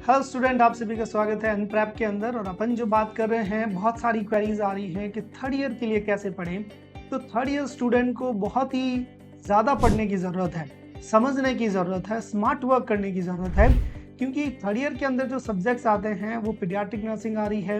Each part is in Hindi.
हेलो स्टूडेंट, आप सभी का स्वागत है अनप्रैप के अंदर। और अपन जो बात कर रहे हैं, बहुत सारी क्वेरीज आ रही हैं कि थर्ड ईयर के लिए कैसे पढ़ें। तो थर्ड ईयर स्टूडेंट को बहुत ही ज़्यादा पढ़ने की ज़रूरत है, समझने की ज़रूरत है, स्मार्ट वर्क करने की ज़रूरत है। क्योंकि थर्ड ईयर के अंदर जो सब्जेक्ट्स आते हैं वो पीडियाट्रिक नर्सिंग आ रही है,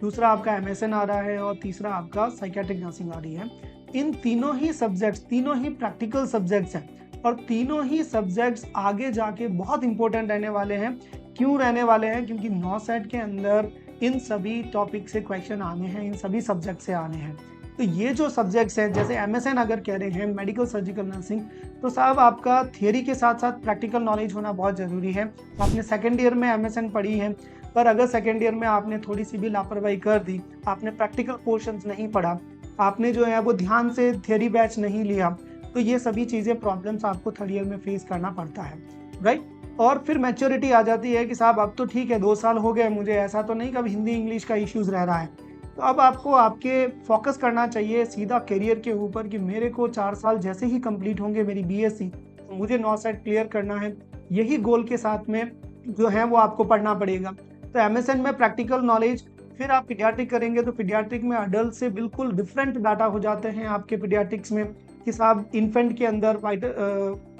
दूसरा आपका MSN आ रहा है और तीसरा आपका साइकियाट्रिक नर्सिंग आ रही है। इन तीनों ही सब्जेक्ट्स, तीनों ही प्रैक्टिकल सब्जेक्ट्स हैं और तीनों ही सब्जेक्ट्स आगे जाके बहुत इंपॉर्टेंट रहने वाले हैं। क्यों रहने वाले हैं? क्योंकि 9 सेट के अंदर इन सभी टॉपिक से क्वेश्चन आने हैं, इन सभी सब्जेक्ट से आने हैं। तो ये जो सब्जेक्ट्स हैं, जैसे MSN अगर कह रहे हैं मेडिकल सर्जिकल नर्सिंग, तो साहब आपका थियरी के साथ साथ प्रैक्टिकल नॉलेज होना बहुत ज़रूरी है। आपने सेकेंड ईयर में MSN पढ़ी है, पर अगर सेकेंड ईयर में आपने थोड़ी सी भी लापरवाही कर दी, आपने प्रैक्टिकल पोर्शंस नहीं पढ़ा, आपने जो है वो ध्यान से थियरी बैच नहीं लिया, तो ये सभी चीज़ें प्रॉब्लम्स आपको थर्ड ईयर में फेस करना पड़ता है, राइट। और फिर मैच्योरिटी आ जाती है कि साहब अब तो ठीक है, 2 साल हो गए मुझे, ऐसा तो नहीं कि अब हिंदी इंग्लिश का इश्यूज़ रह रहा है। तो अब आपको आपके फोकस करना चाहिए सीधा करियर के ऊपर कि मेरे को 4 साल जैसे ही कंप्लीट होंगे मेरी BSc, तो मुझे 9 सेट क्लियर करना है। यही गोल के साथ में जो है वो आपको पढ़ना पड़ेगा। तो MSN में प्रैक्टिकल नॉलेज, फिर आप पीडियाट्रिक करेंगे तो पीडियाट्रिक में अडल्ट से बिल्कुल डिफरेंट डाटा हो जाते हैं आपके पीडियाट्रिक्स में कि साहब इन्फेंट के अंदर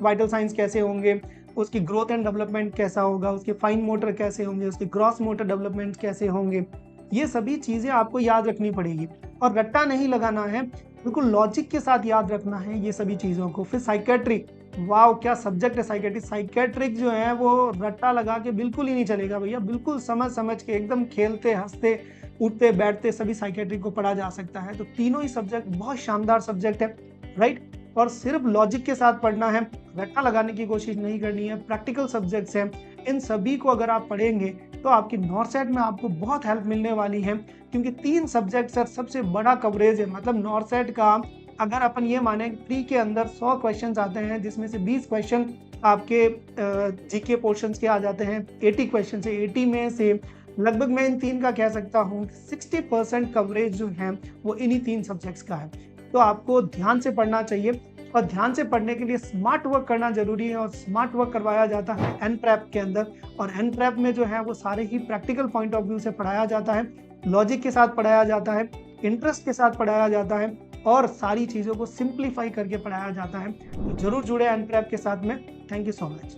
वाइटल साइंस कैसे होंगे, उसकी ग्रोथ एंड डेवलपमेंट कैसा होगा, उसके फाइन मोटर कैसे होंगे, उसके ग्रॉस मोटर डेवलपमेंट कैसे होंगे। ये सभी चीज़ें आपको याद रखनी पड़ेगी और रट्टा नहीं लगाना है, बिल्कुल लॉजिक के साथ याद रखना है ये सभी चीज़ों को। फिर साइकेट्रिक, वाओ क्या सब्जेक्ट है साइकेट्रिक। साइकेट्रिक जो है वो रट्टा लगा के बिल्कुल ही नहीं चलेगा भैया, बिल्कुल समझ समझ के एकदम खेलते हंसते उठते बैठते सभी साइकेट्रिक को पढ़ा जा सकता है। तो तीनों ही सब्जेक्ट बहुत शानदार सब्जेक्ट है, राइट। और सिर्फ लॉजिक के साथ पढ़ना है, रट्टा लगाने की कोशिश नहीं करनी है। प्रैक्टिकल सब्जेक्ट्स हैं, इन सभी को अगर आप पढ़ेंगे तो आपकी नॉर्थ सेट में आपको बहुत हेल्प मिलने वाली है। क्योंकि 3 सब्जेक्ट सर सबसे बड़ा कवरेज है, मतलब नॉर्थ सेट का अगर अपन ये माने प्री के अंदर 100 क्वेश्चन आते हैं, जिसमें से 20 क्वेश्चन आपके GK पोर्शन के आ जाते हैं। 80 क्वेश्चन से 80 में से लगभग मैं इन 3 का कह सकता हूँ 60% कवरेज जो है वो इन्हीं 3 सब्जेक्ट्स का है। तो आपको ध्यान से पढ़ना चाहिए और ध्यान से पढ़ने के लिए स्मार्ट वर्क करना जरूरी है। और स्मार्ट वर्क करवाया जाता है एनप्रैप के अंदर, और एनप्रैप में जो है वो सारे ही प्रैक्टिकल पॉइंट ऑफ व्यू से पढ़ाया जाता है, लॉजिक के साथ पढ़ाया जाता है, इंटरेस्ट के साथ पढ़ाया जाता है और सारी चीज़ों को सिंप्लीफाई करके पढ़ाया जाता है। तो जरूर जुड़े एनप्रैप के साथ में। Thank you so much.